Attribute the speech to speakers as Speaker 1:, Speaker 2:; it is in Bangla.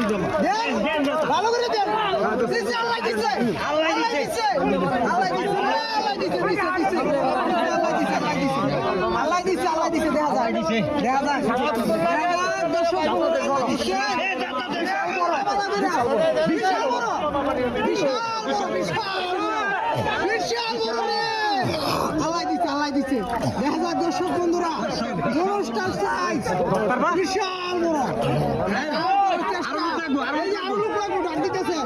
Speaker 1: ভালো করে দেন দিছে আল্লাহ দিছে আল্লাহ দিছে আল্লাহ দিছে আল্লাহ দিছে আল্লাহ দিছে দেখা যায় দেখা যায় দর্শক বিশাল বড় আল্লাহ দিচ্ছে দেখা যায় দর্শক বন্ধুরা গরুটার সাইজ বিশাল বড় আরো লোক লাগবো ডাক দিতেছে